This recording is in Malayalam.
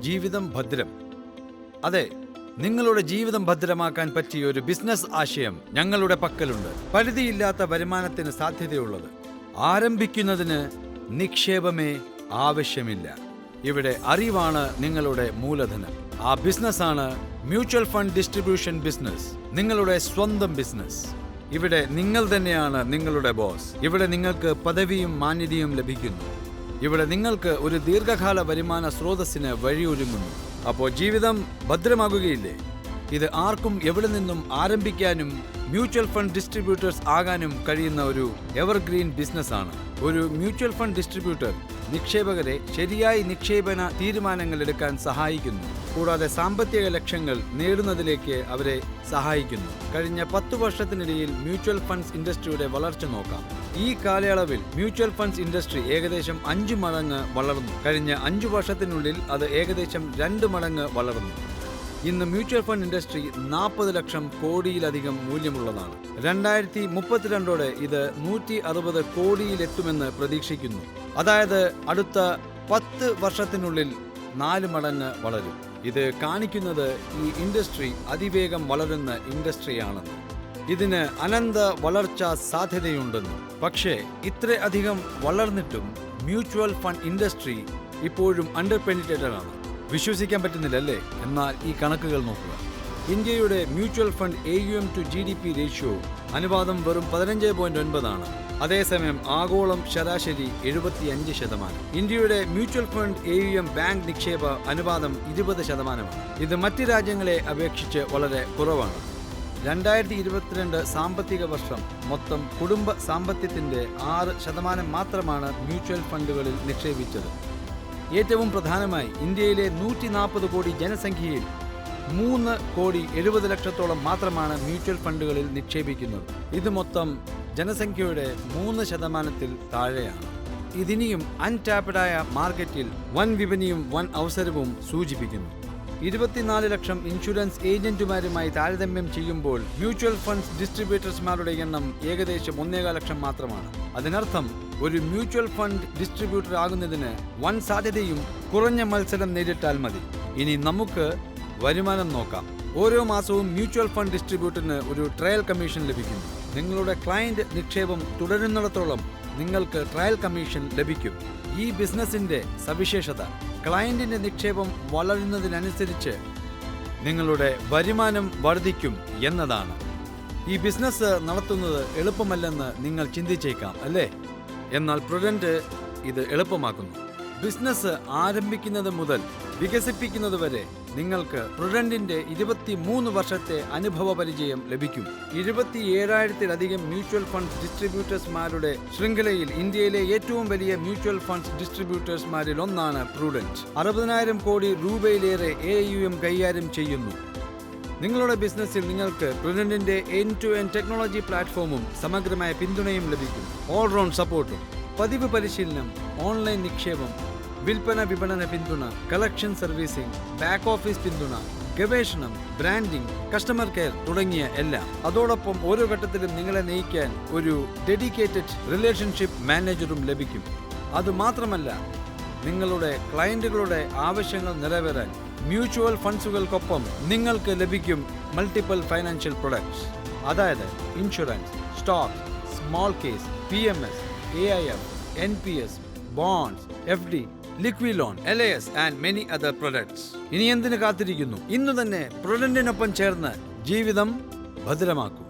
ജീവിതം ഭദ്രം. അതെ, നിങ്ങളുടെ ജീവിതം ഭദ്രമാക്കാൻ പറ്റിയ ഒരു ബിസിനസ് ആശയം ഞങ്ങളുടെ പക്കലുണ്ട്. പരിധിയില്ലാത്ത വരുമാനത്തിന് സാധ്യതയുള്ളത്. ആരംഭിക്കുന്നതിന് നിക്ഷേപമേ ആവശ്യമില്ല. ഇവിടെ അറിവാണ് നിങ്ങളുടെ മൂലധനം. ആ ബിസിനസ്സാണ് മ്യൂച്വൽ ഫണ്ട് ഡിസ്ട്രിബ്യൂഷൻ ബിസിനസ്. നിങ്ങളുടെ സ്വന്തം ബിസിനസ്. ഇവിടെ നിങ്ങൾ തന്നെയാണ് നിങ്ങളുടെ ബോസ്. ഇവിടെ നിങ്ങൾക്ക് പദവിയും മാന്യതയും ലഭിക്കുന്നു. ഇവിടെ നിങ്ങൾക്ക് ഒരു ദീർഘകാല വരുമാന സ്രോതസ്സിന് വഴിയൊരുങ്ങുന്നു. അപ്പോൾ ജീവിതം ഭദ്രമാകുകയില്ലേ? ഇത് ആർക്കും എവിടെ നിന്നും ആരംഭിക്കാനും മ്യൂച്വൽ ഫണ്ട് ഡിസ്ട്രിബ്യൂട്ടേഴ്സ് ആകാനും കഴിയുന്ന ഒരു എവർഗ്രീൻ ബിസിനസ്സാണ്. ഒരു മ്യൂച്വൽ ഫണ്ട് ഡിസ്ട്രിബ്യൂട്ടർ നിക്ഷേപകരെ ശരിയായി നിക്ഷേപന തീരുമാനങ്ങൾ എടുക്കാൻ സഹായിക്കുന്നു. കൂടാതെ സാമ്പത്തിക ലക്ഷ്യങ്ങൾ നേടുന്നതിലേക്ക് അവരെ സഹായിക്കുന്നു. കഴിഞ്ഞ 10 വർഷത്തിനിടയിൽ മ്യൂച്വൽ ഫണ്ട്സ് ഇൻഡസ്ട്രിയുടെ വളർച്ച നോക്കാം. ഈ കാലയളവിൽ മ്യൂച്വൽ ഫണ്ട്സ് ഇൻഡസ്ട്രി ഏകദേശം 5 മടങ്ങ് വളർന്നു. കഴിഞ്ഞ 5 വർഷത്തിനുള്ളിൽ അത് ഏകദേശം 2 മടങ്ങ് വളർന്നു. ഇന്ന് മ്യൂച്വൽ ഫണ്ട് ഇൻഡസ്ട്രി 40 ലക്ഷം കോടിയിലധികം മൂല്യമുള്ളതാണ്. 2032 ഇത് 160 കോടിയിലെത്തുമെന്ന് പ്രതീക്ഷിക്കുന്നു. അതായത് അടുത്ത 10 വർഷത്തിനുള്ളിൽ 4 മടങ്ങ് വളരും. ഇത് കാണിക്കുന്നത് ഈ ഇൻഡസ്ട്രി അതിവേഗം വളരുന്ന ഇൻഡസ്ട്രിയാണെന്ന്. ഇതിന് അനന്ത വളർച്ചാ സാധ്യതയുണ്ടെന്ന്. പക്ഷേ ഇത്രയധികം വളർന്നിട്ടും മ്യൂച്വൽ ഫണ്ട് ഇൻഡസ്ട്രി ഇപ്പോഴും അണ്ടർ പെനിട്രേറ്റഡ് ആണ്. വിശ്വസിക്കാൻ പറ്റുന്നില്ലല്ലേ? എന്നാൽ ഈ കണക്കുകൾ നോക്കുക. ഇന്ത്യയുടെ mutual fund AUM to GDP ratio അനുപാതം വെറും 15.9 ആണ്. അതേസമയം ആഗോളം ശരാശരി 75%. ഇന്ത്യയുടെ മ്യൂച്വൽ ഫണ്ട് AUM ബാങ്ക് നിക്ഷേപ അനുപാതം 20%. ഇത് മറ്റ് രാജ്യങ്ങളെ അപേക്ഷിച്ച് വളരെ കുറവാണ്. 2022 സാമ്പത്തിക വർഷം മൊത്തം കുടുംബ സാമ്പത്തികത്തിന്റെ 6% മാത്രമാണ് മ്യൂച്വൽ ഫണ്ടുകളിൽ നിക്ഷേപിച്ചത്. ഏറ്റവും പ്രധാനമായി ഇന്ത്യയിലെ 140 കോടി ജനസംഖ്യയിൽ 3,70,00,000 മാത്രമാണ് മ്യൂച്വൽ ഫണ്ടുകളിൽ നിക്ഷേപിക്കുന്നത്. ഇത് മൊത്തം ജനസംഖ്യയുടെ 3% താഴെയാണ്. ഇതിനിയും അൺടാപ്ഡായ മാർക്കറ്റിൽ വൻ വിപണിയും വൻ അവസരവും സൂചിപ്പിക്കുന്നു. 24 ലക്ഷം ഇൻഷുറൻസ് ഏജന്റുമാരുമായി താരതമ്യം ചെയ്യുമ്പോൾ മ്യൂച്വൽ ഫണ്ട്സ് ഡിസ്ട്രിബ്യൂട്ടേഴ്സ്മാരുടെ എണ്ണം ഏകദേശം 1.25 ലക്ഷം മാത്രമാണ്. അതിനർത്ഥം ഒരു മ്യൂച്വൽ ഫണ്ട് ഡിസ്ട്രിബ്യൂട്ടർ ആകുന്നതിന് വൻ സാധ്യതയും കുറഞ്ഞ മത്സരം നേരിട്ടാൽ മതി. ഇനി നമുക്ക് വരുമാനം നോക്കാം. ഓരോ മാസവും മ്യൂച്വൽ ഫണ്ട് ഡിസ്ട്രിബ്യൂട്ടറിന് ഒരു ട്രയൽ കമ്മീഷൻ ലഭിക്കുന്നു. നിങ്ങളുടെ ക്ലയന്റ് നിക്ഷേപം തുടരുന്നിടത്തോളം നിങ്ങൾക്ക് ട്രയൽ കമ്മീഷൻ ലഭിക്കും. ഈ ബിസിനസിന്റെ സവിശേഷത ക്ലയന്റിന്റെ നിക്ഷേപം വളരുന്നതിനനുസരിച്ച് നിങ്ങളുടെ വരുമാനം വർദ്ധിക്കും എന്നതാണ്. ഈ ബിസിനസ് നടത്തുന്നത് എളുപ്പമല്ലെന്ന് നിങ്ങൾ ചിന്തിച്ചേക്കാം, അല്ലേ? എന്നാൽ പ്രൊഡന്റ് ഇത് എളുപ്പമാക്കുന്നു. ബിസിനസ് ആരംഭിക്കുന്നത് മുതൽ വികസിപ്പിക്കുന്നത് വരെ നിങ്ങൾക്ക് പ്രൊഡന്റിന്റെ 23 വർഷത്തെ അനുഭവ പരിചയം ലഭിക്കും. 27,000-ലധികം മ്യൂച്വൽ ഫണ്ട് ഡിസ്ട്രിബ്യൂട്ടേഴ്സ്മാരുടെ ശൃംഖലയിൽ ഇന്ത്യയിലെ ഏറ്റവും വലിയ മ്യൂച്വൽ ഫണ്ട് ഡിസ്ട്രിബ്യൂട്ടേഴ്സ്മാരിൽ ഒന്നാണ് പ്രൂഡന്റ്. 60,000 കോടി രൂപയിലേറെ AUM കൈകാര്യം ചെയ്യുന്നു. നിങ്ങളുടെ ബിസിനസ്സിൽ നിങ്ങൾക്ക് പ്രൊഡന്റിന്റെ എൻഡ് ടു എൻഡ് ടെക്നോളജി പ്ലാറ്റ്ഫോമും സമഗ്രമായ പിന്തുണയും ലഭിക്കും. ഓൾറൗണ്ട് സപ്പോർട്ടും, പതിവ് പരിശീലനം, ഓൺലൈൻ നിക്ഷേപം, വിൽപ്പന വിപണന പിന്തുണ, കളക്ഷൻ സർവീസിംഗ്, ബാക്ക് ഓഫീസ് പിന്തുണ, ഗവേഷണം, ബ്രാൻഡിംഗ്, കസ്റ്റമർ കെയർ തുടങ്ങിയ എല്ലാം. അതോടൊപ്പം ഓരോ ഘട്ടത്തിലും നിങ്ങളെ നയിക്കാൻ ഒരു ഡെഡിക്കേറ്റഡ് റിലേഷൻഷിപ്പ് മാനേജറും ലഭിക്കും. അതുമാത്രമല്ല, നിങ്ങളുടെ ക്ലയന്റുകളുടെ ആവശ്യങ്ങൾ നിറവേറാൻ മ്യൂച്വൽ ഫണ്ട്സുകൾക്കൊപ്പം നിങ്ങൾക്ക് ലഭിക്കും മൾട്ടിപ്പിൾ ഫൈനാൻഷ്യൽ പ്രൊഡക്ട്സ്. അതായത് insurance, stock, small case, PMS, AIF, NPS, bonds, FD, liquid loan, LIS and many other products. ഇനി എന്തിനു കാത്തിരിക്കുന്നു? ഇന്നു തന്നെ പ്രൊഡന്റിനൊപ്പം ചേർന്ന് ജീവിതം ഭദ്രമാക്കൂ.